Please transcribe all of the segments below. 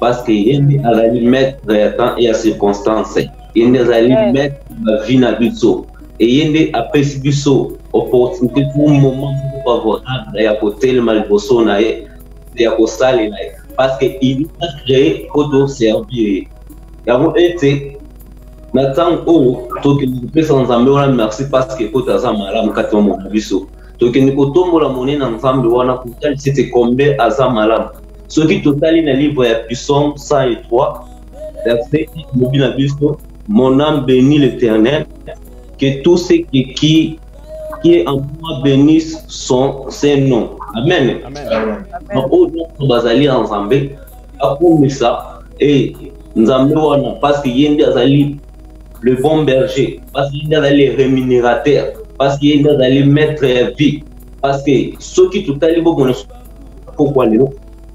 parce que yende azali mettre ya temps et ya circonstance yende azali mettre la vie na biso et yende apesi biso opportunité pour moment favorable ya kotelema liboso na ye ya kosalela ye parce que il a créé pour servir yango ete na ntango oyo tokende kopesa nzambe wana merci parce que kota aza malamu kati ya mona biso tokende kotombola monene na nzambe wana kotalisa ete combien aza malamu soki totali na livre ya Psaume 103 verset mobi na biso mon âme bénit l'Éternel que tout ce qui est en moi bénisse son Saint-Nom. Amen. Amen. Bazali nzambe akomisa et nzambe wana parce que yende azali le bon berger, parce qu'il y a les rémunérateurs, parce qu'il y a les maîtres de vie, parce que ceux qui tout à l'heure vont pourquoi les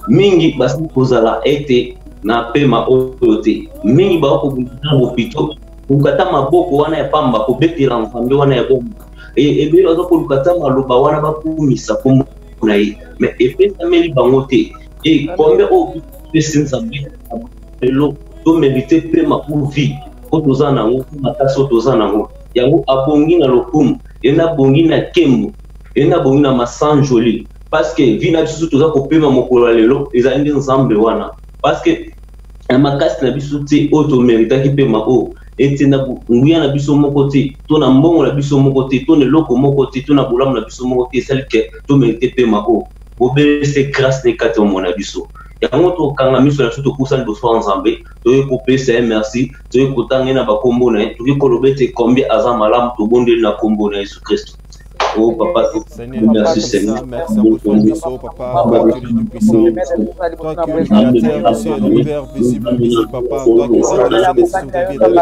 mingi basi kozala été na pema oyote mingi ba ko bunda mopito ukata maboko wana ya pamba ko betira nzambe wana ya bomba et bien ozo ko lukata maloba wana ba kumisa ko na ye mais epesa meli bangote et combien au pesi nzambe elo to mériter pema pour vie otoza nango makasi otoza nango yango abongi na lokumu ena bongi na kembo ena bongi na masanjoli parce que vina biso toza kopema mokolo lelo ezali nde nzambe wana parce que na makasi na biso te oto méritaki pema o ete na nguya na biso moko te to na mbongo na biso moko te to na loko moko te to na bolamu na biso moko te esali ke to mérite pema o obese grâce ne kati omona biso yango tokanga miso na biso tokusa liboso ya nzambe toye kopesa merci toye kotanga na bakombo na ye toye koloba ete combien aza malamu tobondeli na kombo na Yesu Kristo. Oh papa, merci Seigneur. Merci pour ton bisou, papa, tu es du puissant. Toi qui es le créateur du ciel, l'univers visible, invisible, papa. Toi qui sais les décisions de vie de papa.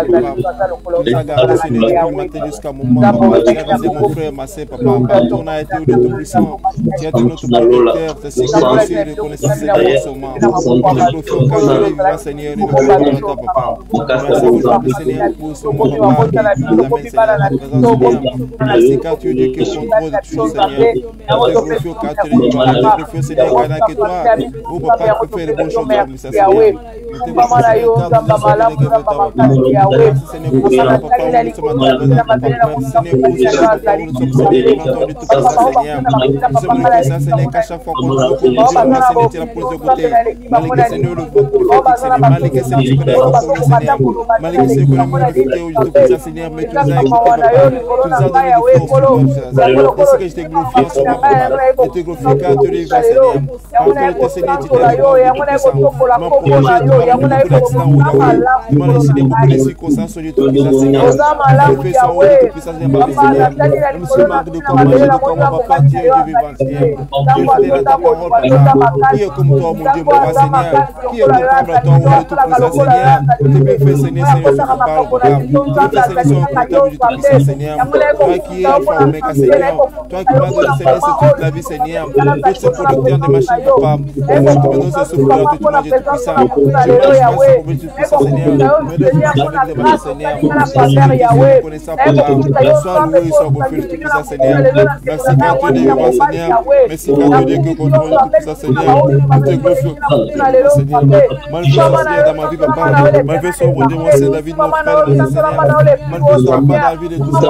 Tu as gardé ces décisions matin jusqu'à un moment, papa. Tu as gardé mon frère, ma sœur, papa. Ton a été de tout puissant. Tu as été notre protecteur. C'est ce que je suis reconnaissant, Seigneur, seulement. Je te confie au cas de Seigneur, et de ton papa. Merci aujourd'hui, Seigneur, pour ce moment, papa, qui nous amène, Seigneur, ta présence, Seigneur. Merci car tu es Dieu qui contrôle de tout, Seigneur. On te confie au cas de l'Étoile, on te confie, Seigneur, que toi, oh papa, tu fais les bonnes choses dans l'Église, Seigneur. On te confie, Seigneur, car nous sommes les gars merci, Seigneur, pour ce papa, nous sommes en train de merci, Seigneur, pour ce papa, nous sommes en de tout ça, Seigneur. Nous sommes reconnaissants, Seigneur, qu'à chaque fois qu'on nous reconnaît, Seigneur, tu es la pose de côté. Malgré, Seigneur, le vote prophétique, Seigneur, malgré, Seigneur, tu connais la parole, Seigneur, malgré, Seigneur, qu'on a manifesté aujourd'hui, Seigneur, mais tu nous as écouté, papa, tu nous as donné de force, est-ce que je t'ai glorifié en ce moment, papa, je t'ai glorifié car tu es Seigneur, parce que le Seigneur, tu t'es répondu tout puissant, mon projet, beaucoup d'accidents, tu m'as laissé beaucoup de circonstances, je te dis, Seigneur, je fais ça, tout puissant, Seigneur, je me suis marqué de comment, papa, tu es Dieu vivant, Seigneur, je fais ta parole, papa, qui est comme toi, mon Dieu, mon Seigneur, qui est comparable à toi, mon tout puissant, Seigneur, tu peux faire, Seigneur, Seigneur, je te parle, papa, tu peux faire, Seigneur, sur du tout puissant, Seigneur, toi qui es Alpha Omega, Seigneur, toi qui m'as donné, Seigneur, c'est toute la vie, Seigneur, tout ce producteur de machines, papa, et moi, je te donne ce souffle, tout le monde, Dieu tout puissant, je marche, merci pour tout puissant, Seigneur, me donne avec des mains, Seigneur, merci, connaissant, papa, sois loué, sois beau, tout puissant, Seigneur, merci quand tu es vivant, Seigneur, merci quand tu es que contrôle tout puissant, Seigneur, je te glorifie, Seigneur, malgré dans ma vie, papa, malgré son rôle de mon Seigneur, David, mon frère, Seigneur, malgré son pas la vie de tout ça,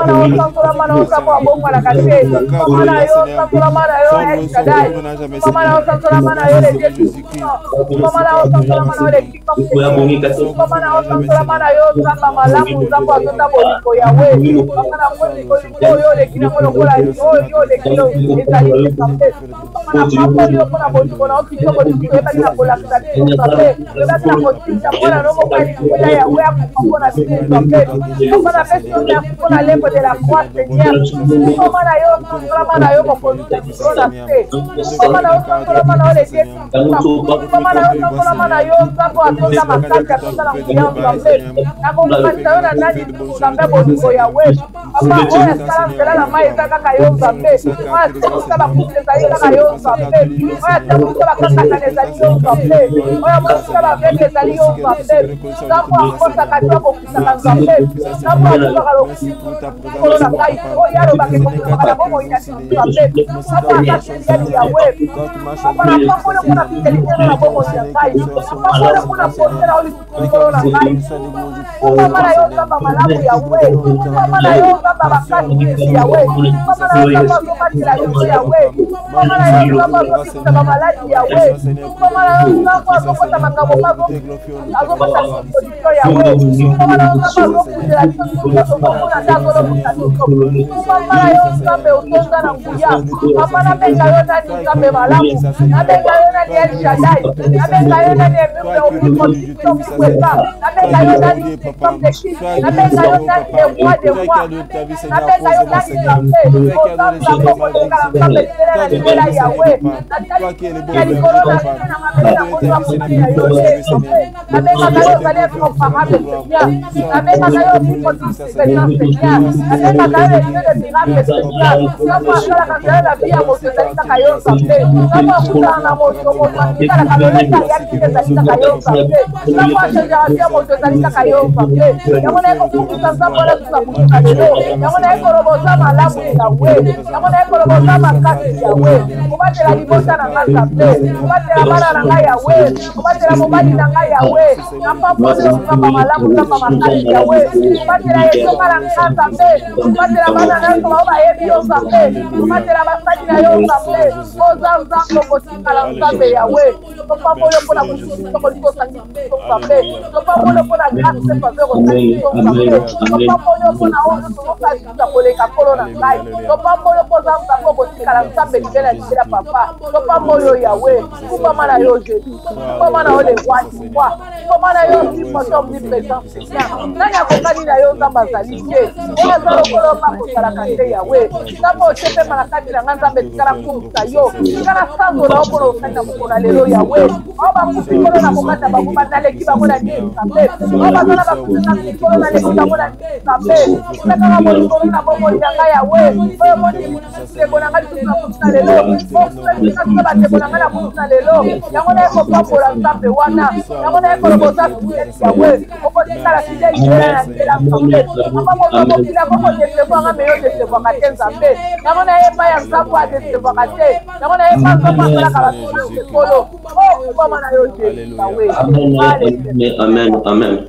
Amen, amen.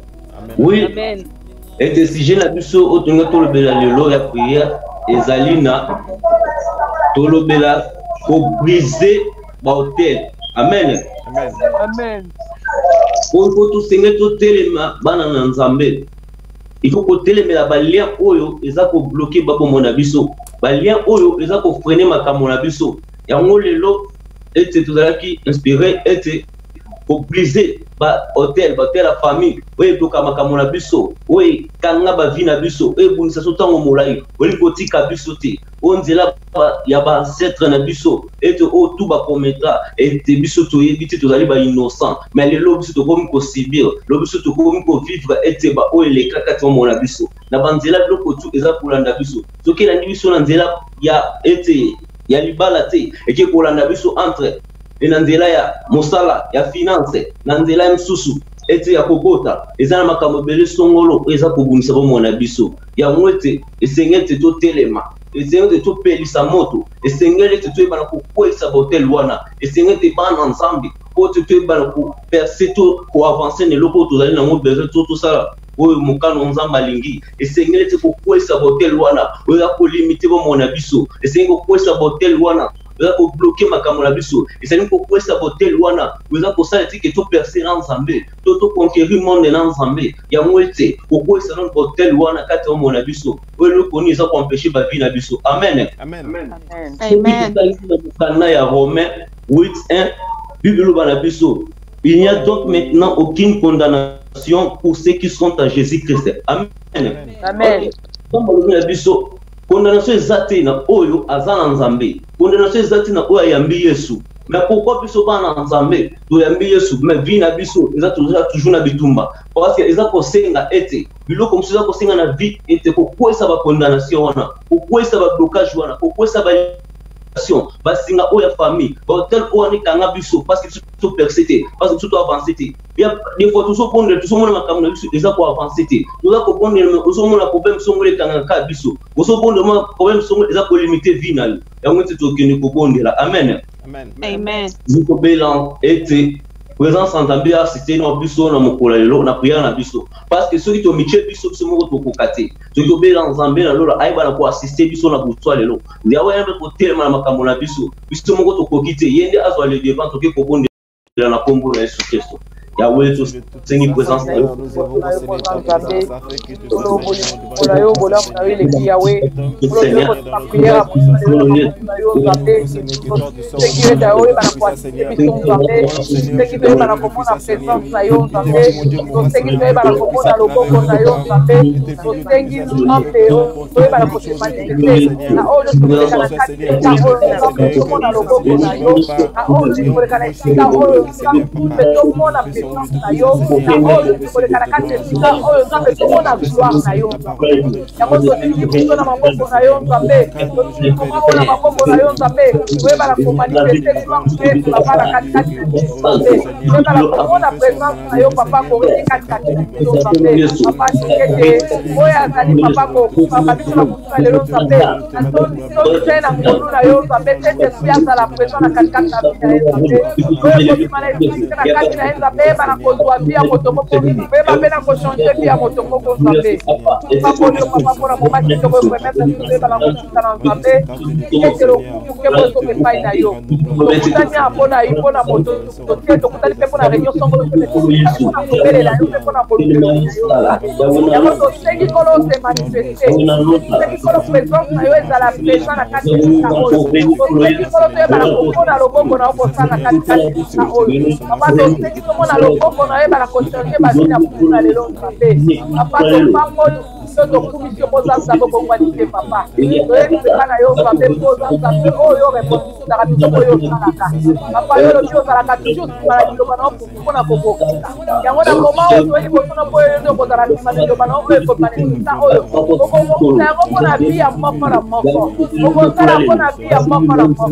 Oui. Et si j'ai la biso au tunga tout le bela le la prière ezalina tout le bela pour briser l'hôtel. Amen. Amen. Amen. Pour tout seigneur tout téléma banana nzambe. Il faut que téléma la balien oyo eza ko bloquer babo mon abiso. Balien oyo eza ko freiner makambo na biso. Yango lelo était tout qui inspiré était pour briser ba hôtel la famille oui to kama kamona biso oui kanga ba vina biso e bunisa sotango molai oli kotika biso te onzela ya ba ancêtre na biso et o tout ba commettra et biso to yebiti to zali ba innocent mais le lobiso to komi ko subir lobiso to komi ko vivre et ba o le kaka to mona biso na banzela bloko tu eza kolanda biso to ke na biso na nzela ya ete ya libala te et ke kolanda biso entre et nzela ya mosala ya finance na nzela ya msusu ete ya kokota eza na makambo bele songolo eza kobunisa bo mona biso ya mwete esengete to telema esengete to pelisa moto esengete to ebana kokwesa hotel wana esengete bana ensemble po to ebana ko percer to ko avancer ne loko to zali na mo besoin to sala oyo mokano nzamba lingi esengete kokwesa hotel wana oyo ko limiter bo mona biso esengete kokwesa hotel wana vous avez bloqué ma caméra biso et c'est pour quoi ça hotel wana vous avez ça que tout percer dans Zambé tout conquérir monde dans Zambé ya mwete pourquoi ça dans hotel wana kati mon abiso vous le connaissez ça pour empêcher ba vie na biso amen amen amen kana ya Romains 8:1 Bible bana biso il n'y a donc maintenant aucune condamnation pour ceux qui sont en Jésus-Christ amen amen comme le biso condamnation ezate na oyo azana nzambe condamnation ezate na oyo yambi Yesu mais pourquoi biso bana nzambe to yambi Yesu mais vie na biso toujours na bitumba parce que eza ko senga ete biloko musuza ko senga na vie ete ko kwesa ba condamnation wana ko kwesa ba blocage wana ko kwesa ba basinga oya famille tel on est kanga biso parce que tout persété parce que tout avancé il y a des fois tout ça pour tout ça mon makamna biso déjà pour avancer nous a comprendre nous mon problème sont les kanga ka biso nous so bon problème sont déjà pour limiter vie na ya moi c'est tout que nous comprendre amen amen nous ko belan été présence en Zambia c'était no biso na mokola lelo na prière na biso parce que ceux qui to miche biso biso moko to kokate ceux qui obéissent en Zambia lelo ai bana ko assister biso na butwa lelo ndia wa yambe ko telema na makambo na biso biso moko to kokite yende azwa le devant to ke ko bonde na kombo na Yesu Kristo ya wetu sengi présence na yo na yo na oyo kolekana kati esika oyo nzambe tomona gloire na yo yango tolingi biso na maboko na yo nzambe tolingi na maboko na yo nzambe oyebala komanifeste gloire pe papa na katikati na biso nzambe oyebala komona présence na yo papa koriki katikati na biso nzambe papa sikete oyo azali papa kopapa biso na kutuka lelo nzambe tote na ngolu na yo nzambe tete esprit azala présence na katikati na biso na ye nzambe oyo kobima na esprit na kati na ye nzambe bana kozwa bia moto moko beba pena kochanger bia moto moko nzambe papa oyo papa pona momaki toko permettre de bala kokuta na nzambe ketelo kuke moto epai na yo tokutani apona ipona moto totie tokutani mpe pona réunion songo tobelela yo mpe pona bolukelo na yo yango tosengi kolo se manifeste tosengi kolo présence na yo ezala présent na kati na oyo tosengi kolo toyebala kokona loboko na yo kosala kati na oyo papa tosengi tomona loboko na ye bala kochange basina kuna lelo nzambe papa topambo tokumisio boza nzambe bongwani te papa toyebiseka na yo nzambe boza nzambe oyo repondisaka biso oyo osalaka papa yo lobi ozalaka toujours nsima na liloba na yo mpona kobokisa yango na moma oyo toyeli kosona mpo oyo kozala nsima na liloba na yo oyo ekomanisa oyo okobokisa yango mpona vi ya moko na moko okosala mpona vi ya moko na moko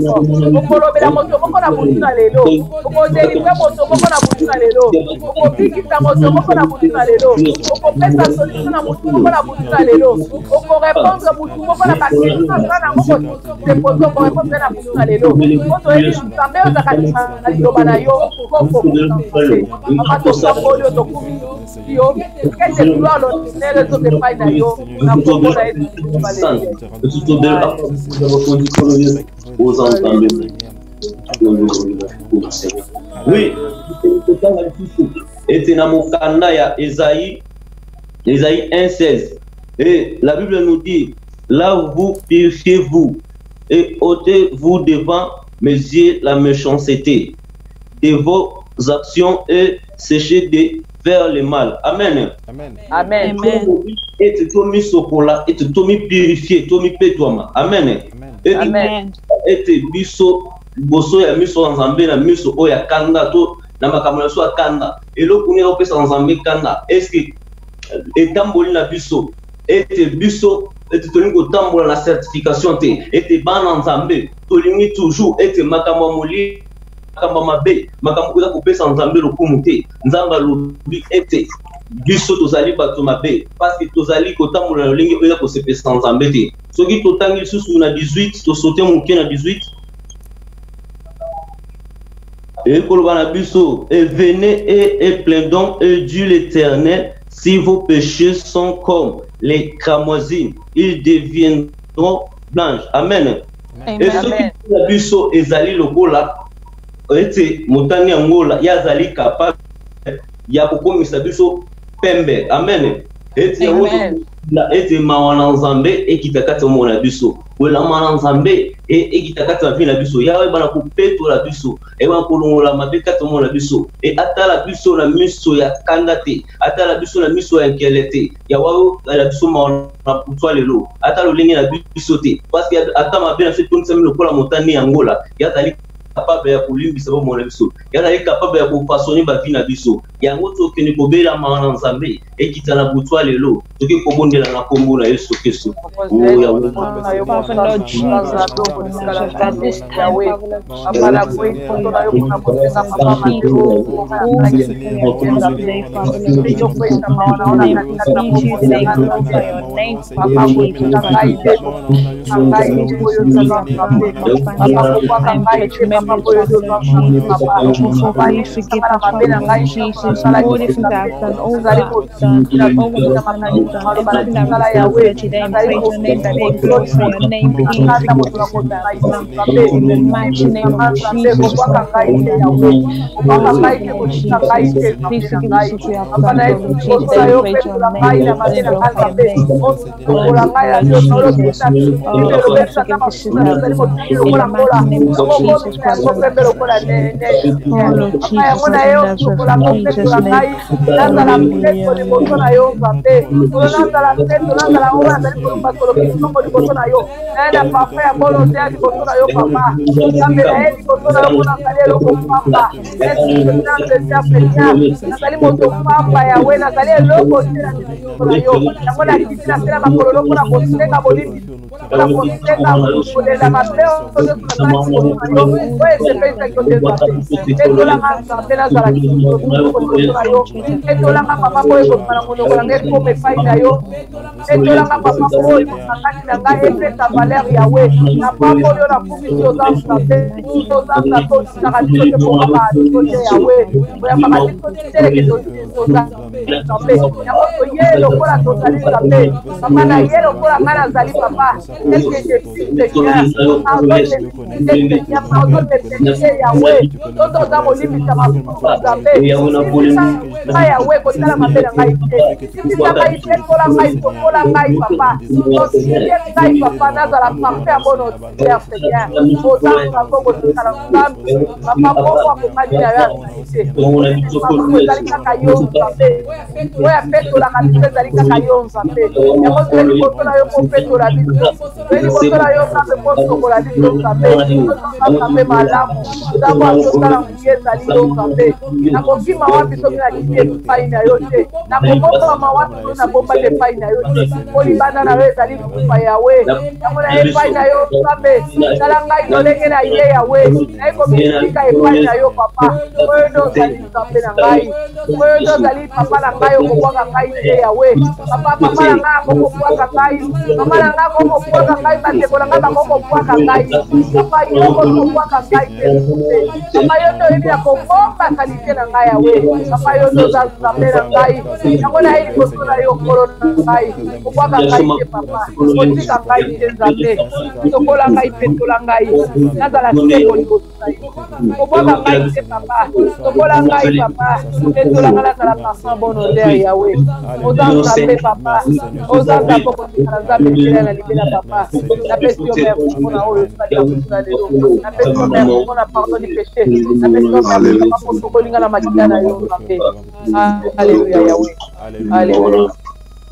okolobela moto moko na butu na lelo okodelivre moto moko na butu na lelo okobikisa moto moko na butu na lelo okopesa solution na motu moko na butu na lelo okorépondre butu moko na bakestion aza nango kodepoze okorépondre na butu na lelo po toyebi nzambe ozalaka na liloba na yo kokokusanse mama tosamboli oyo tokumi yo ete gloire l'ordinaire ezoka epai na yo na kombo na yesu oui, et dans mon canal, il y a Ésaïe 1,16. Et la Bible nous dit, là vous purifiez-vous et ôtez-vous devant mes yeux la méchanceté de vos actions et séchez vers le mal. Amen. Amen. Amen. Et tu t'as mis sokola et tu t'as mis purifié, tu t'as mis pétoima. Amen. Amen. Et tu biso boso ya miso nzambe na miso oya kanda to na makambo so akanda eloko ni opesa nzambe kanda est-ce que etamboli na biso ete biso ete tolingo tambola na certification te ete bana nzambe tolingi toujours ete makambo moli makambo mabe makambo kuza kopesa nzambe lokumu te nzamba lobi ete biso tozali bato mabe parce que tozali kotambola lolingi oya kosepesa nzambe te soki totangi susu na 18 tosote moke na 18. Et venez et plaidons et Dieu l'Éternel, si vos péchés sont comme les cramoisines, ils deviendront blanches. Amen. Et ceux qui ont biso ezali lokola, ete motani angola, yazali capable, ya kokomisa biso pembe. Amen. Ete mawana nzambe ekitakata mona biso wela mawana nzambe ekitakata vina biso yawe bana kupeto la biso e bana kolongola mabekata mona biso e atala biso na miso ya kandate atala biso na miso ya kelete ya wawo la biso mawana putwa lelo atala lingi na biso te parce que atama bena se tonsa milo kola motani angola ya tali capable ya kulimbisa ba mona biso yazali capable ya kofaçonner ba vie na biso yango tokende kobela mana nzambe ekitana butwa lelo toki kobondela na kombo na Yesu Kristo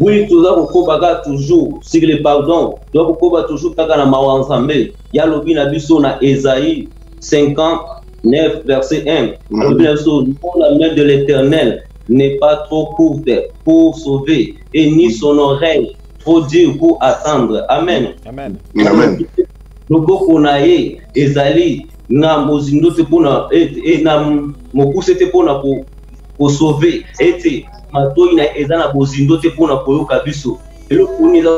Oui, tout ça pour toujours sur le pardon. Donc pour toujours kaka mawanzambe. Ya lobi na biso na Ésaïe 59 verset 1. Lobi na biso la main de l'Éternel n'est pas trop courte pour sauver et ni son oreille trop dure pour attendre. Amen. Amen. Amen. Loboko na ye ezali na mozindo te pona et na mokuse te pona pour sauver et matoi na ezana bozindo te pona koyoka biso elo kuni za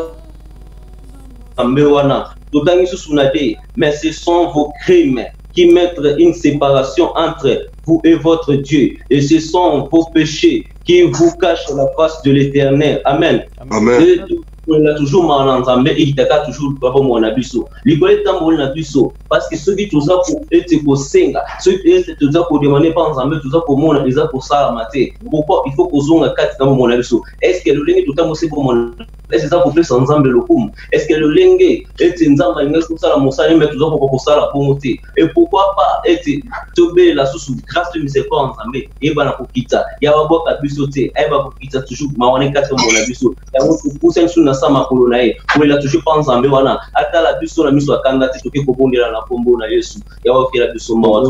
ambewana totangi susuna te mais ce sont vos crimes qui mettent une séparation entre vous et votre Dieu et ce sont vos péchés qui vous cachent la face de l'Éternel. Amen. Amen. On a toujours mal entendu et il a toujours pas bon abisso. L'igolé tambol na biso parce que ceux qui tout ça pour être pour senga, ceux qui tout ça pour demander pas ensemble tout ça pour mon ils a pour ça mater. Pourquoi il faut qu'on zonga quatre dans mon abisso? Est-ce que le lingue tout temps c'est pour mon est-ce que ça pour faire sans ensemble le coup? Est-ce que le lingue est une zamba lingue comme ça la moussa mais toujours pour ça la pomoté et pourquoi pas être tomber la sous grâce de miséricorde ensemble et bana pour quitter ya va boire la bisoté et va pour quitter toujours ma on est 4 mon abiso ya pour sen sous na sama kolonae pour la toujours pas ensemble wana ata la biso na miso akanga te toke ko bondela na kombo na Yesu ya va faire la biso ma wana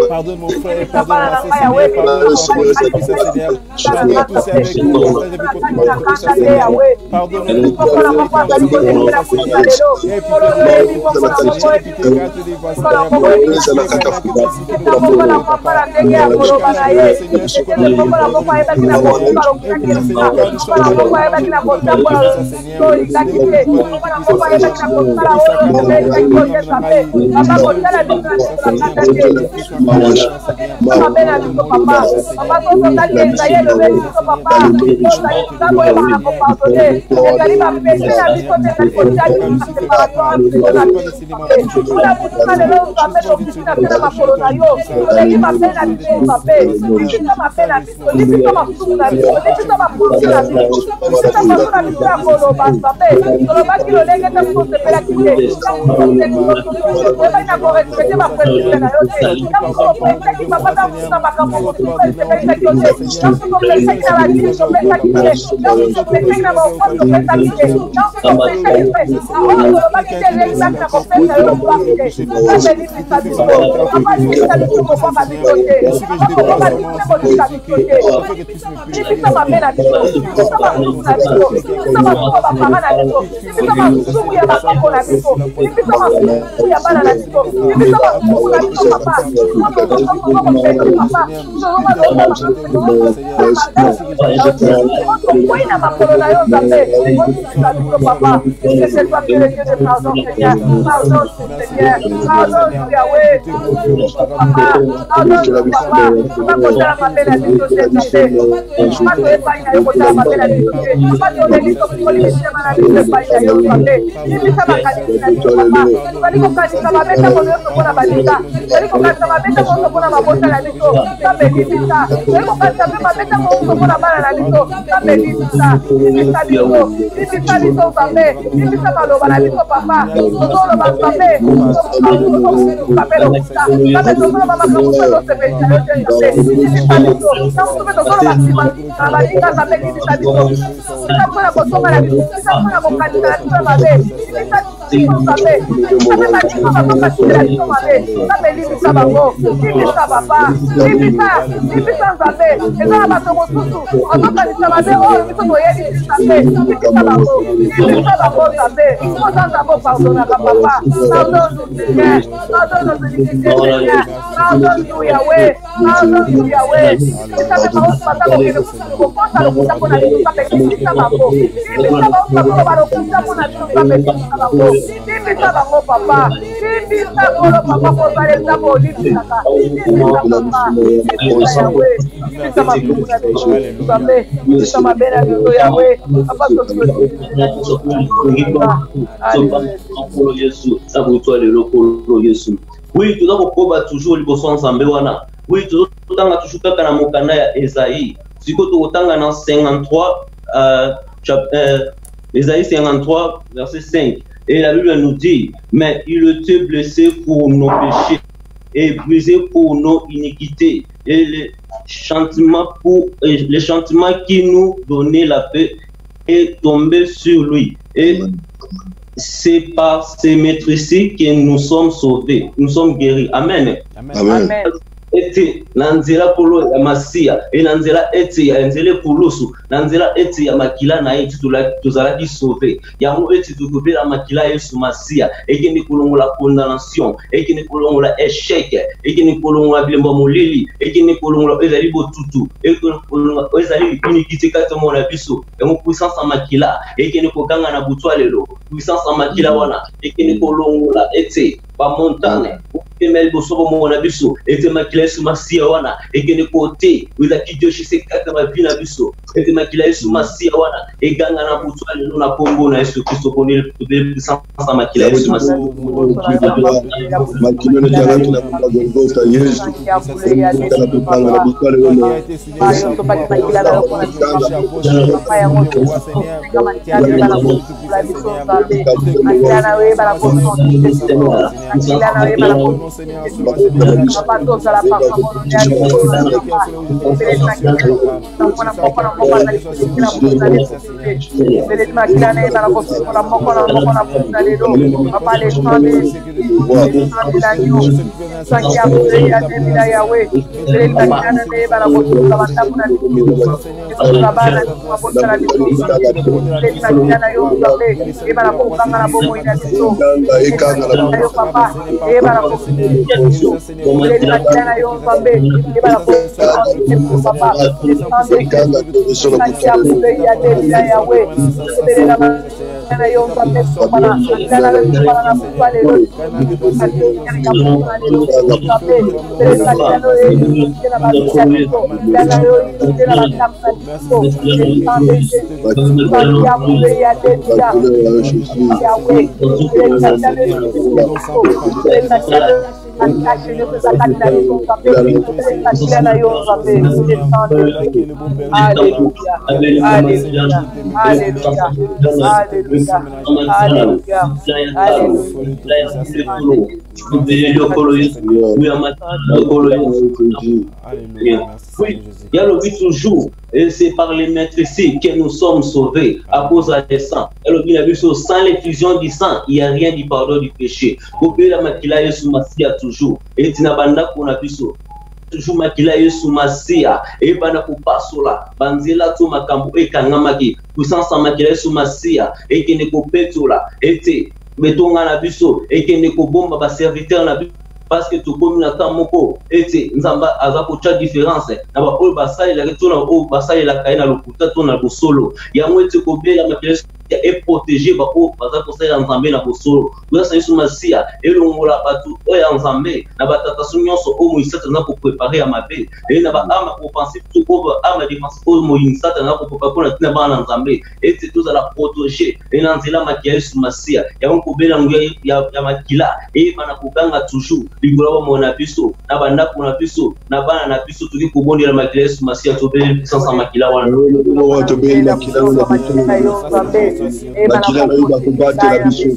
pardonne mon frère, pardonne ma oui, tu dois toujours les bosons ensemble. Oui, tu dois toujours faire un mokana ya Esaïe. Si tu dois dans 53, Esaïe 53, verset 5. Et la Bible nous dit, mais il était blessé pour nos péchés et brisé pour nos iniquités. Et les chantements qui nous donnaient la paix est tombé sur lui. Et c'est par ces maîtrises que nous sommes sauvés, nous sommes guéris. Amen. Amen. Amen. eti nanzela polo ya masia et nanzela eti ya nzele polosu nanzela eti ya makila na eti tozala di sauver yango eti tukobela makila yesu masia ekeni kolongola condamnation ekeni kolongola échec ekeni kolongola bilemba moleli ekeni kolongola ezali botutu ekeni kolongola ezali iniquité kati mona biso yango puissance ya makila ekeni kokanga na butwa lelo puissance ya makila wana ekeni kolongola eti ba montane emel bosobo mona biso ete makila yesu masia wana ekeni kote wila kijoshi se kata mabina biso ete makila yesu masia wana eganga na butwa lelo na kombo na Yesu Kristo konile puissance ya makila yesu masia makila ne jala kina kwa Golgotha Yesu kana kupanga na bikale wale Il y a le but toujours, et c'est par les maîtres ici que nous sommes sauvés à cause du sang. Et le but sans l'effusion du sang, il n'y a rien du pardon du péché. La makila yesu masia toujours. Et tinabanda kuna biso. Toujours makila yesu masia. Et bana kupasola. Banzela tu makambu e kangamaki. Puissance makila yesu masia. Et kene ko petola. Et te betonga na biso. Et kene ko bomba ba serviteur na biso. Parce que tout comme la moko et nzamba azako cha différence na ba ol basali la tona o basali la kaina lokuta tona bo solo ya mwete ko bela makila est protégé ba o bazako sa nzambe na bo solo kwa sa yesu masia elongola batu o ya nzambe na batata sunyonso o moisata na ko préparer ya mabe et na ba ama ko penser tout ko ama défense o moisata na ko préparer na tina ba nzambe et tout za la protéger et na nzela makila yesu masia ya ko bela ngwe ya makila et bana ko ganga toujours libula mona biso na banda kuna biso na bana na biso tuki kubondi la makila yesu masia to bela puissance ya makila wana to bela makila wana makila na yuba kubate la biso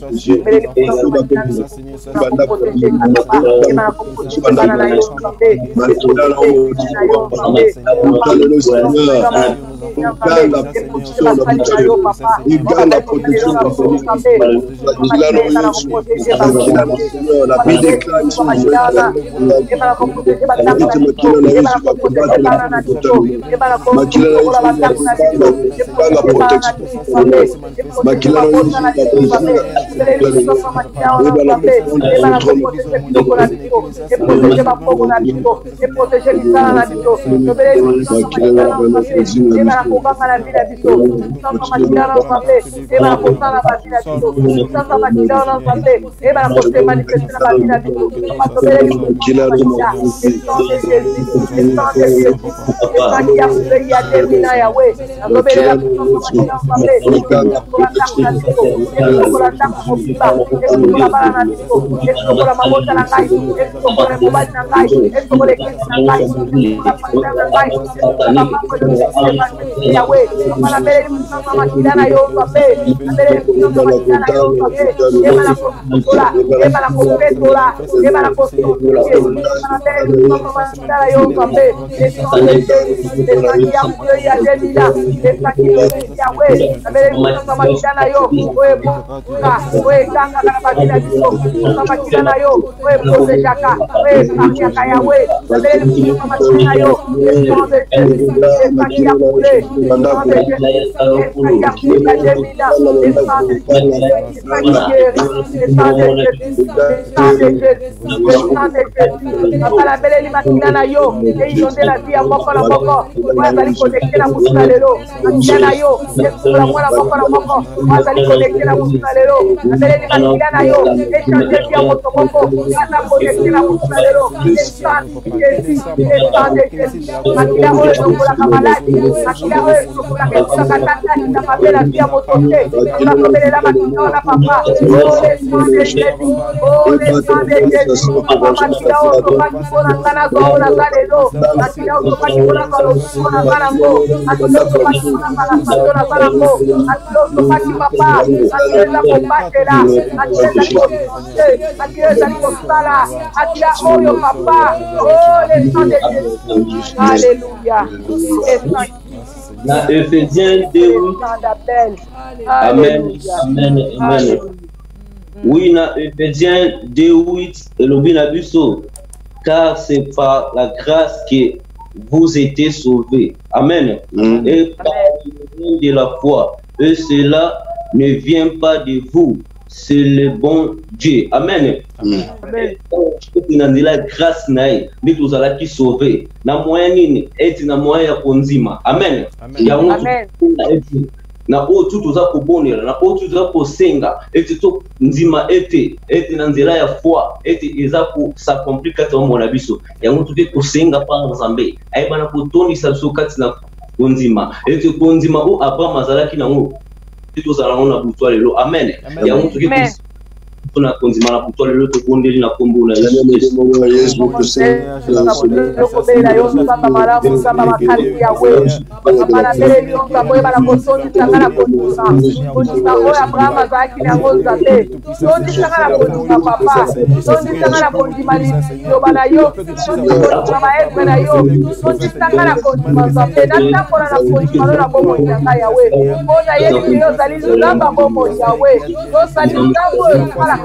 Samakina yo, we Kanga Bakina Biso, Samakina yo, we Pose Jaka, we Sakiaka Yawe, Samakina yo, Alléluia. Dans Éphésiens 2, Amen, Amen, Amen. Oui, dans Éphésiens 2:8, et le binabuso, car c'est par la grâce que vous êtes sauvés. Amen. Et par le de la foi. Et cela ne vient pas de vous, c'est le bon Dieu. Amen. Amen. La grâce nae, ni tuzala ki sauver. Na moyen nini, eti na moyen ya konzima. Amen. Amen. Na otu tuza kubonera, na otu tuza kosenga, eti to nzima eti na nzela ya foi, eti eza ku sa complicated wa mona biso. Yango tuke kosenga pa nzambe. Ai bana kutoni sa biso kati na konzima. Eti konzima o apa mazalaki na ngo. Tuzala ngona butwa lelo. Amen. Yango tuke na konzima na butwa lelo to kondeli na kombo na Yesu.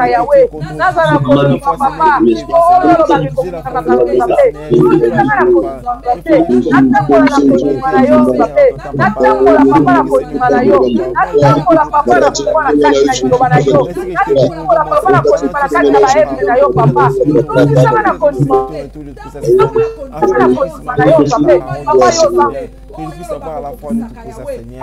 Yahweh, Nazara papa, que je puisse avoir la foi de tout ça, Seigneur.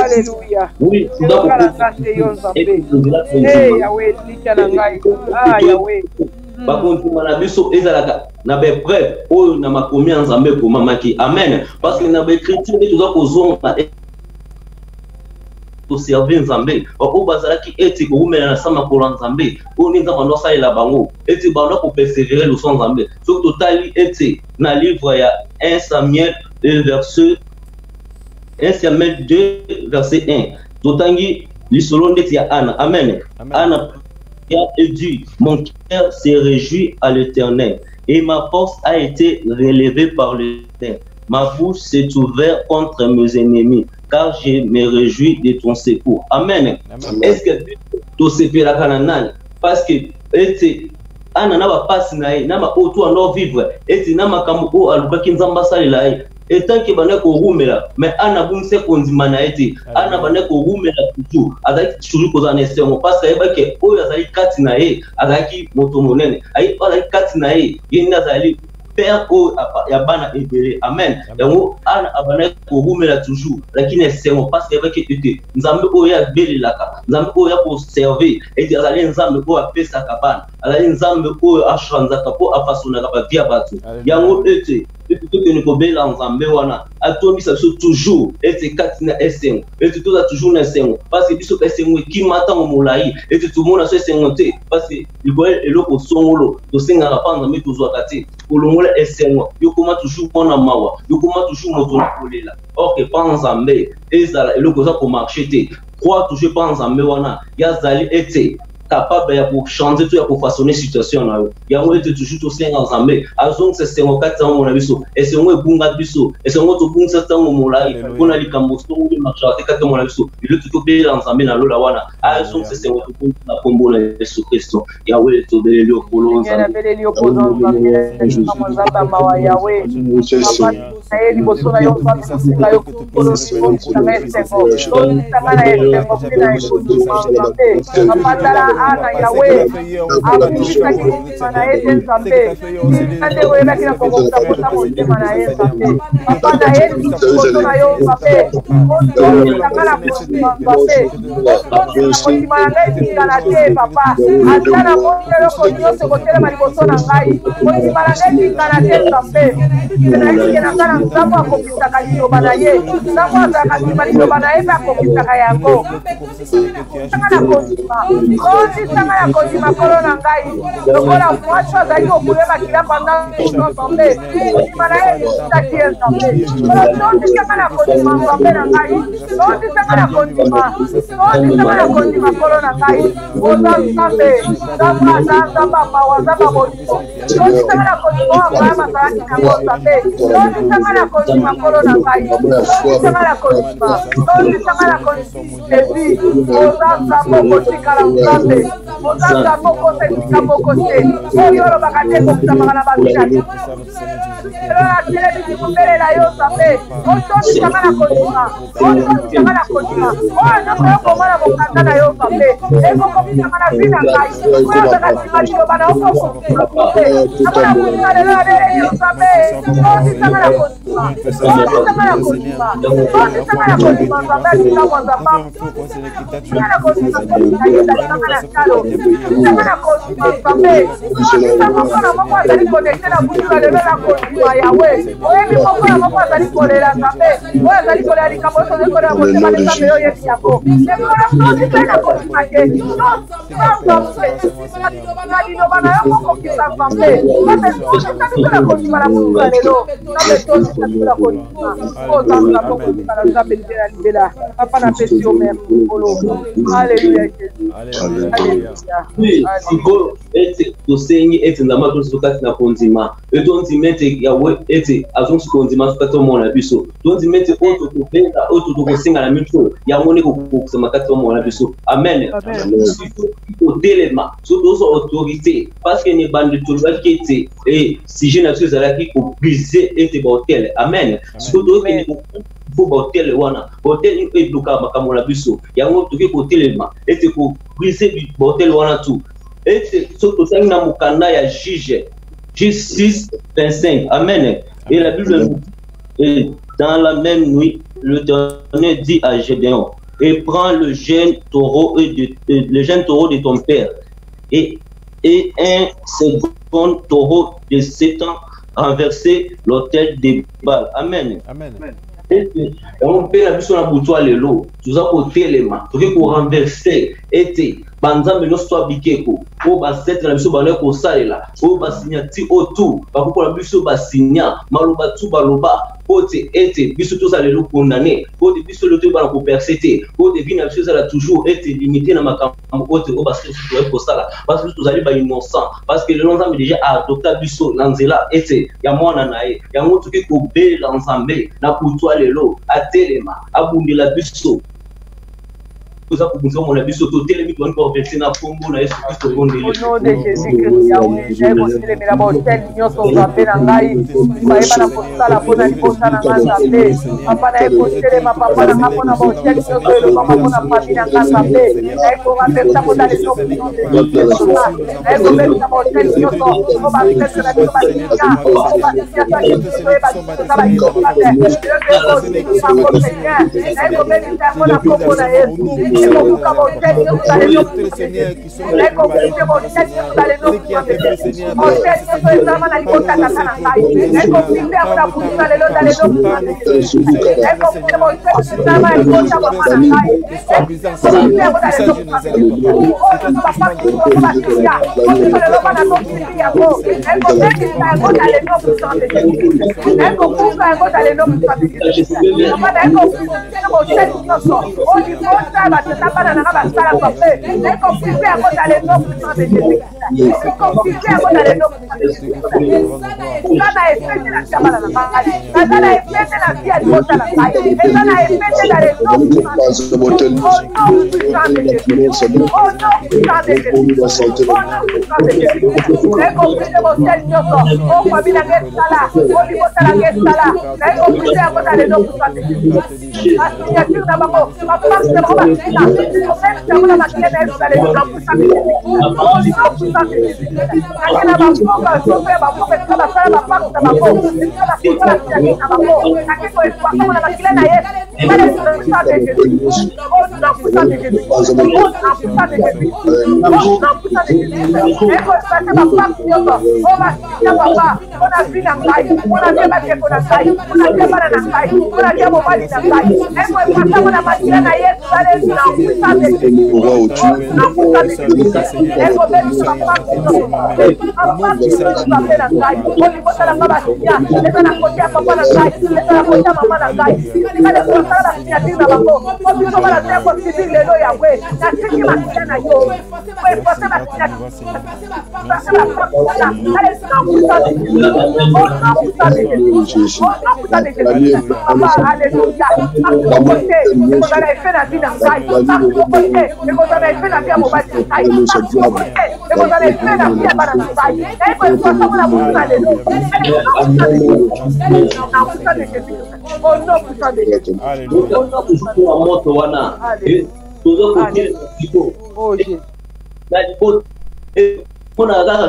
Alléluia. Oui, parce que na be chrétien tu dois kozonga to servir Nzambe o bazalaki eti ko umela na sama ko Nzambe o ninza bando salela bango eti bando ko persévérer le son Nzambe so totali eti na livre ya 1 Samuel 2 verset 1 Samuel 2 verset 1 totangi L'isolo ndeti ya Anna. Amen. Anna et dit, mon cœur s'est réjoui à l'Éternel et ma force a été relevée par l'Éternel. Ma bouche s'est ouverte contre mes ennemis, car je me réjouis de ton secours. Amen. Est-ce que tu sais faire la canane? Parce que Anna n'a pas naï, n'a pas autour en vivre, et n'a pas comme au alubaki nzamba salila. Et tant que bana ko rumela, mais Anna bunse konzima na ete, Anna bana ko rumela toujours, avec toujours ko zanese on parce que ebake o yazali kati na ye, azaki moto monene, ai azali kati na ye, yenda azali père o ya bana ebele. Amen. Yango Anna abana ko rumela toujours, lakini c'est on parce que ebake ete, nzambe o ya belelaka, nzambe o ya pour servir, et azali nzambe o apesa kabana, azali nzambe o ashranzaka po afasona ka via batu. Yango ete plutôt que nous pouvons ensemble wana atomi ça toujours et c'est katina SN et tout ça toujours na SN parce que biso SN qui mata molai et tout le monde a SN parce que il voit et loko songolo to senga rapanda mais toujours kati kolongola SN yo koma toujours pona mawa yo koma toujours moto kolela or que pas ensemble et ça et loko ça pour marcher te crois toujours pas ensemble wana ya zali ete capable pour changer tout pour façonner situation là ya on était toujours tout senga ensemble azong c'est 54 ans mon biso et c'est on bunga biso et c'est on to bunga ça temps mon là on a likambo so on marche à 4 mon biso il tout bien ensemble na lola wana azong c'est on to bunga na kombo na Yesu Kristo ya we to be le kolonza ya be le kolonza kama zamba mawa ya we papa eli bosona yo papa yo kolonza mese go tamana ese go pina iko papa Ana Yahweh, akushika kimana ete nzambe, ande wela kila kongokuta kota mote mana ete nzambe, papa na ete kukoto na yo nzambe, koto kitangana kushima nzambe, koto kushima ngai tingana te papa, atana motelo koto kotele maliboso na ngai, kushima ngai tingana te nzambe, na ike na ngana nzambe akokisaka liloba na ye, nzambe azaka kima liloba na ye akokisaka yango, kitangana kushima, sanga ya kondima kolo na ngai lokola mwasi azali kokuleba kila panda nzambe kondima na ye lisitaki ye nzambe tondisanga na kondima nzambe na ngai tondisanga na kondima kolo na ngai oza nzambe nzambe aza nzambe amawa nzambe abolimo tondisanga na kondima o abraham azalaki nango nzambe tondisanga na kondima kolo na ngai tondisanga na kondima levi oza nzambe okotikala nzambe Mozamba moko se moko se oyo lo bakate ko kusama na bazali la tele bi kumbele la yo sape oto kusama na kodima ona ko mara bokanda na yo sape eko ko kusama na bina kai ko bakati mali lo bana oko ko amana kuninga le la yo sape kusama na kodima sape kama zamba na kodima kalo sana kodima sape sana moko azali connecté na butu na lelo na kodima yawe oyebi moko na moko azali kolela sape oyo azali kolela likambo so zeko na motema na sape oyo yebi yako ekona kodima na kodima ke na liloba na yo moko kisa sape sape sosisa na kodima na butu na lelo sape sosisa na kodima ozanga moko kala sape libela libela papa na pesi yo mer olo haleluya oui siko ete tosengi ete ndama tosukati na kondima etonzimete yawe ete azonsi kondima sukati omona biso tonzimete oto topenda oto tokosenga na miso yamone kokusema kati omona biso amen otelema soto oso autorité parce que ne bande tolobaki ete si je nature ezalaki kobrise ete bahotel amen soto okende pour hotel wana hotel eduka makambo na biso yango toki kotelema ete ko briser du hotel wana tout ete soto sangi na mukanda ya juge 6:25 amen et la Bible dit dans la même nuit l'Éternel dit à Gédéon et prends le jeune taureau de ton père et un second taureau de 7 ans renverser l'autel des Baal amen amen. On peut la mission à boutoir le lot, tout ça pour téléma, tout ça pour renverser, été banzambe nyonso abikeko oyo basetre na biso bana kosalela oyo basinya ti otu bakokola biso basinya maloba tu baloba pote ete biso tozala lelo condamné pote biso lelo toyebana koperse te pote vi na biso ezala toujours ete limité na makambo ote oyo basetre toyei kosala parce que tozali bainnocent parce que lelo nzambe déjà aadopta biso na nzela ete ya mwana na ye yango tokoki kobelela nzambe na kutwa lelo atelema abundela biso nous avons besoin de biso totel mi ton ko verser na kombo na Yesu Kristo bonde au nom de Jésus-Christ Yahweh j'ai montré mes d'abord tel nyonso nzambe na ngai bayeba na kosala mpona libosa na ngai nzambe papa na ye kotelema papa na nga mpona botel nyonso elobama mpona famille na nga nzambe na ye korapesa mpona les noms na ye kobebisa botel nyonso po bapese na biso basinya po basinyasa nyonso oyeba biso za baisopate na ye kobebisa yango na kombo na Yesu. Batapana na basala kopé et confirmer à cause d'aller non puissant de Jésus. Confirmer à cause d'aller non puissant de Jésus. Ça n'a effet de la chambre na basi. Ça n'a effet de la vie à l'autre na basi. Et ça n'a effet de la non puissant de Jésus. Oh non puissant de Jésus. Oh non puissant de Jésus. Et confirmer mon tel nyoko. Oh famille na gestala. Oh niveau la gestala. Et confirmer à cause d'aller non puissant de Jésus. La signature na bako. Papa c'est bon.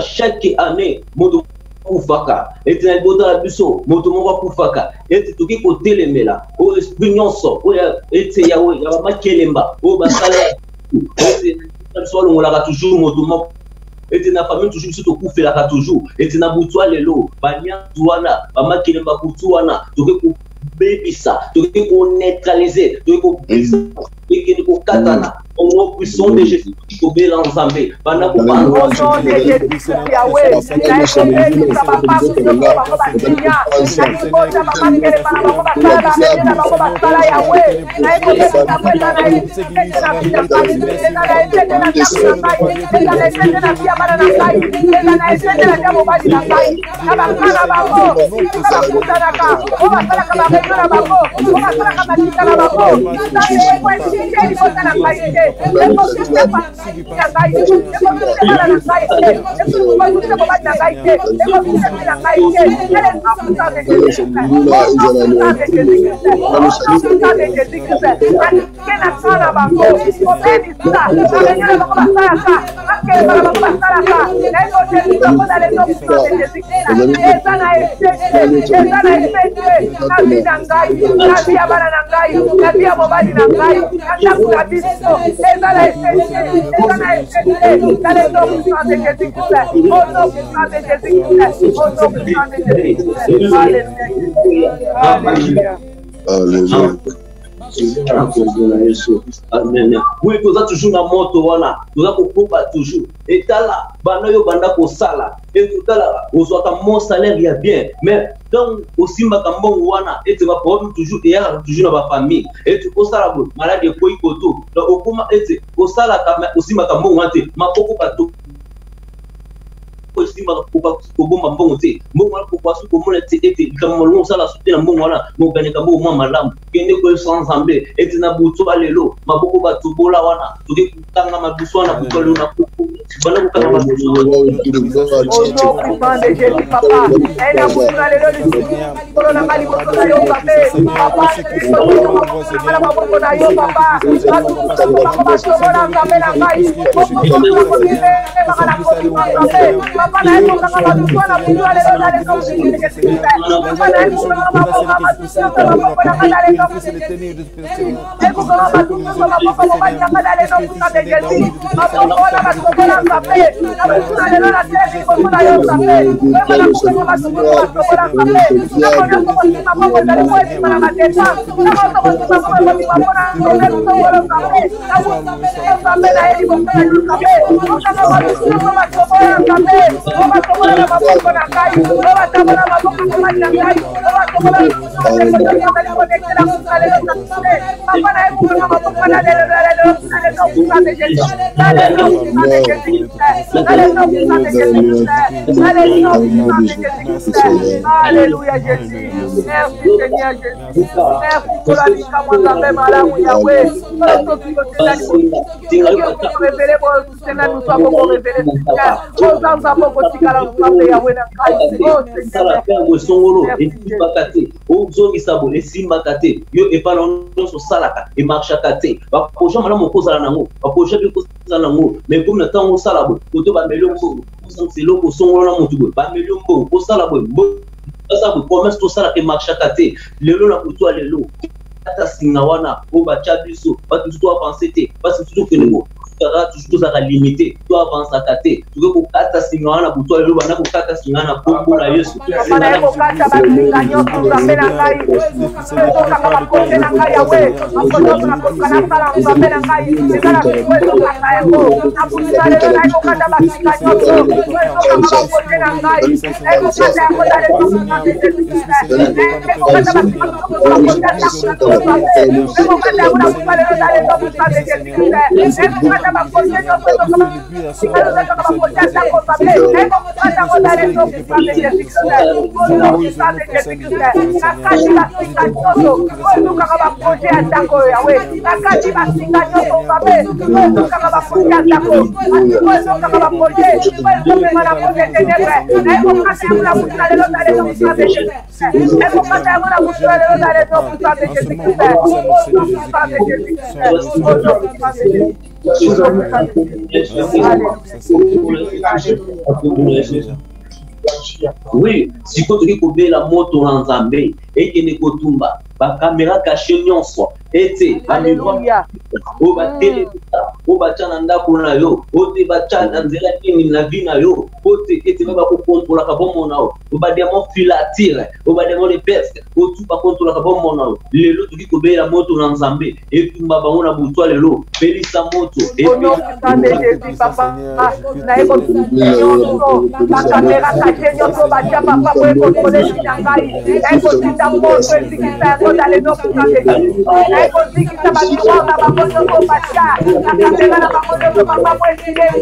Chaque année, kufaka eti na libota la biso moto moko kufaka eti toki kotelemela o esprit nyonso o eti yawe ya makelemba o basala eti biso longolaka toujours moto moko eti na famille toujours biso tokufelaka toujours eti na butwa lelo banyantu wana bamakelemba kutu wana toki kobebisa toki koneutraliser toki kobisa toki kokatana au nom puissant de Jésus, Tobé l'Anzambé, Banako, au nom de Jésus, Yahweh, Amen. Oui, tu as toujours la moto, voilà. Tu as toujours. Et tu as là, banayo banda ko sala. Et tout à l'heure, on soit comme mon salaire, il y a bien. Mais donc, aussi, ma cambo wana, et tu vas prendre toujours, et toujours dans ma famille. Et tu peux ça, malade de koi koto. Donc, au comment, et tu au sala, aussi ma cambo wana, ma poko pato. Aussi, ma poko bomba bonté. Mon wana, pourquoi ce qu'on m'a été, comme l'on ça la soutenir, mon wana, mon gagne cambo, moi, madame, qui n'est que sans ensemble, et tu n'as bouto à l'élo, ma poko pato, bola wana, tu dis, tanga ma boussoana, pour que l'on a Au nom puissant de Jésus, papa, elle a voulu aller le pour la manipulation, papa, Alléluia Jésus. Merci Seigneur Jésus. Merci pour la vie comme on s'appelle Malaou Yahweh. mais comme le temps au salabo, auto ba melio ko, c'est loko songo na mutugo, ba melio ko, au salabo, ça vous promesse tout ça que marche kate, le lo na kutu alelo. Ata singawana, o ba chabiso, ba tout avancer te, parce que tout que le toujours à limiter, tu avances à kate, tu veux que kata singawana kutu alelo, ba na ko kata singana ko na Yesu. Papa ko kata ba singanyo tu rapela ngai. Ko kata ko na ngai yawe, ko na ko kana sala ko rapela ngai, sikala ko ko kata ko. Apu sala ngai ko kata ba singanyo tu, ko na ngai. Ko kata ko dale ko na ngai. Ko kata ba singanyo ko oui, si tu veux la moto en Zambie et que ne kotumba, ba caméra cachée nyonso, et tu Alléluia. o ba télé, o ba chananda kuna yo, o te ba chanda nzela kini na vina yo, o te que tu vas pas contrôler la bon monao, o ba démon filatire, o ba démon de peste, o tu pas contrôler la bon monao, le lo tu veux la moto en Zambie et tu mba bango na butwa le lo, peli sa moto et au nom de Jésus papa, na eko nyonso, ba caméra cachée nyonso ba cha papa pour contrôler sinangai, eko tinda moto ezikisa ko dale no puissant de Jésus. Eko zikisa ba tiwanga ba moto ko ba cha, na caméra na ba moto papa pour ezikisa,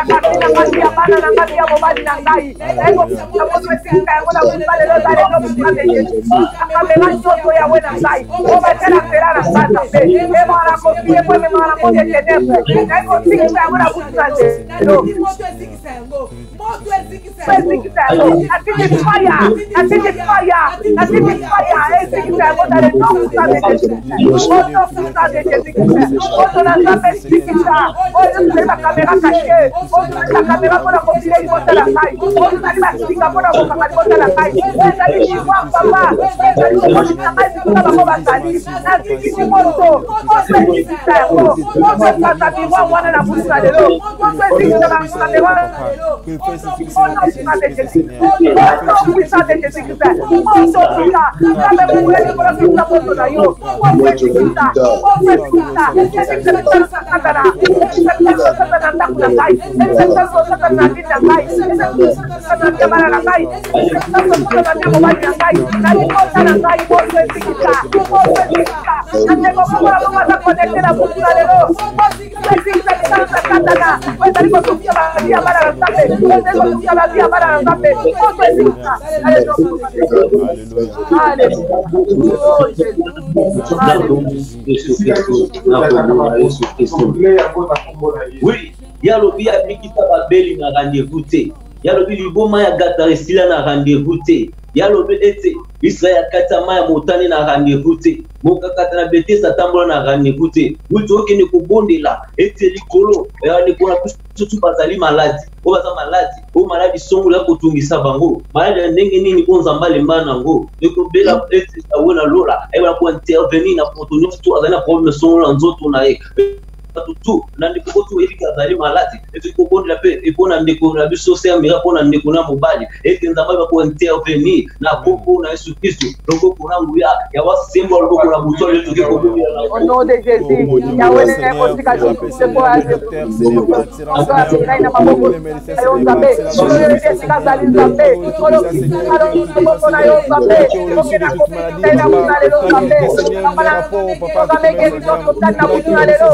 na caméra ba tia bana na ngati ya mobali na ngai, eko na moto ezikisa ko na butwa le lo dale no puissant de Jésus. Na caméra nyonso ya we na ngai, o ba tela fera na sasa pe, e mara ko pie ko me mara ko de tenebre, eko zikisa ko na butwa de lo. puissant de Jésus. Au nom puissant de Jésus-Christ. Oui, il y a le bien qui t'a belle na rendez-vous té. Il y a le bien boma ya gata resila na rendez-vous té. Il y a le bien été Israël katama ya motani na rendez-vous té. Moka katana bete sa tambola na rendez-vous té. Mutu oke ne ko bondela ete likolo ya ne ko na tout bazali malade. O baza malade, o malade songo la ko tungisa bango. Malade ndenge nini ko nzamba le manango. Ne ko bela ete sa wona lola. E ba ko intervenir na potonyo tout azana problème songo la nzoto na e. Tout nandi ko tu elika zali malati et ko bon la paix et bon ande ko la biso se amira ko nande ko na mobali et nzamba ba ko intervenir na popo na Yesu Kristo donc ko na nguya ya wa symbole ko na buto le tuke ko bon au nom de Jésus ya wele ne ko tika ko se ko aje na maboko ayo zambe ko le tika zali zambe ko lo ko ko na yo zambe ko kina ko na mutale lo zambe amala zambe ke ni ko tana mutale lo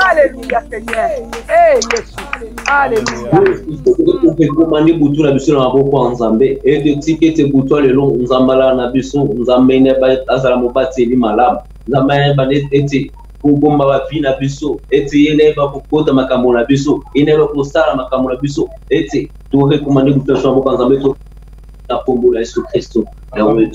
Alléluia Seigneur. Eh Jésus. Alléluia. Komandi butu na biso na maboko ya Nzambe et de tikete butu le long Nzambala na biso Nzambe ne ba azala mobati li malamu Nzambe ba eti kubomba ba vi na biso eti yene ba kokota makambo na biso ine ba kosala makambo na biso eti to rekomandi butu na maboko ya Nzambe to na pombo la Yesu Kristo. Merci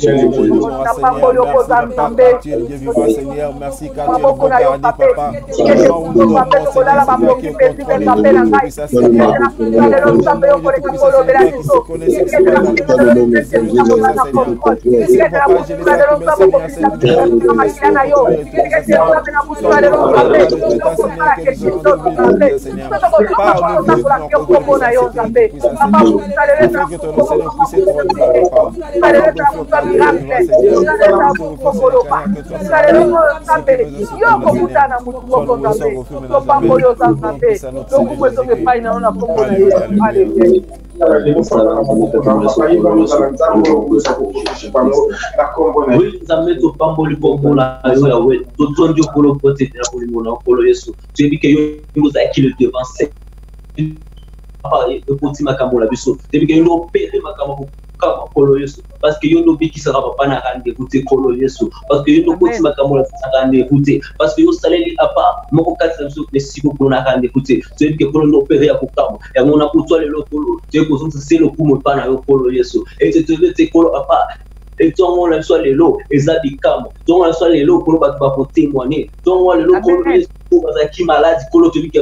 epoti makambo na biso depuis que yo opéré makambo kama kolo yesu parce que yo lobi qui sera pas na rendez-vous te kolo yesu parce que yo opoti makambo na rendez-vous te parce que yo saleli apa moko katsa biso de siko ko na rendez-vous te depuis que kolo opéré ya kokamo ya mona kutwa le lokolo te ko c'est le kumo pa na yo kolo yesu et te kolo apa et tout le monde soit les lots et ça dit comme tout le monde soit les lots pour témoigner tout le monde les lots pour qui malade pour celui qui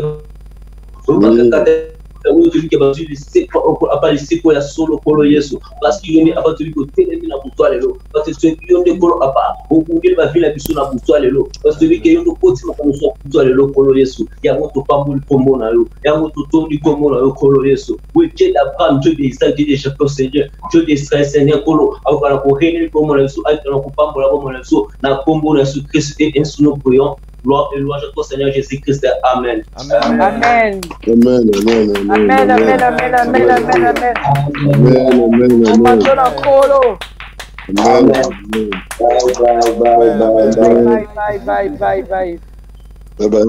pour la solo pour Yesu parce qu'il y a pas celui qui est na pour toi les lots parce que celui qui est pour à part au combien va vivre la biso na pour toi les lots parce que celui qui est au côté comme ça pour toi les lots pour Yesu il y a votre pas pour combo na yo il y a votre tour du combo na yo pour Yesu oui Dieu d'Abraham Dieu d'Isaac Dieu de Jacob Seigneur Dieu d'Israël Seigneur kolo akala ko réunir comme na Yesu avec na ko pambola comme na Yesu na combo na Yesu Christ et nous prions. Gloire et louange à toi, Seigneur Jésus-Christ. Amen. Amen. Amen. Amen. Amen. Amen. Amen. Bye bye.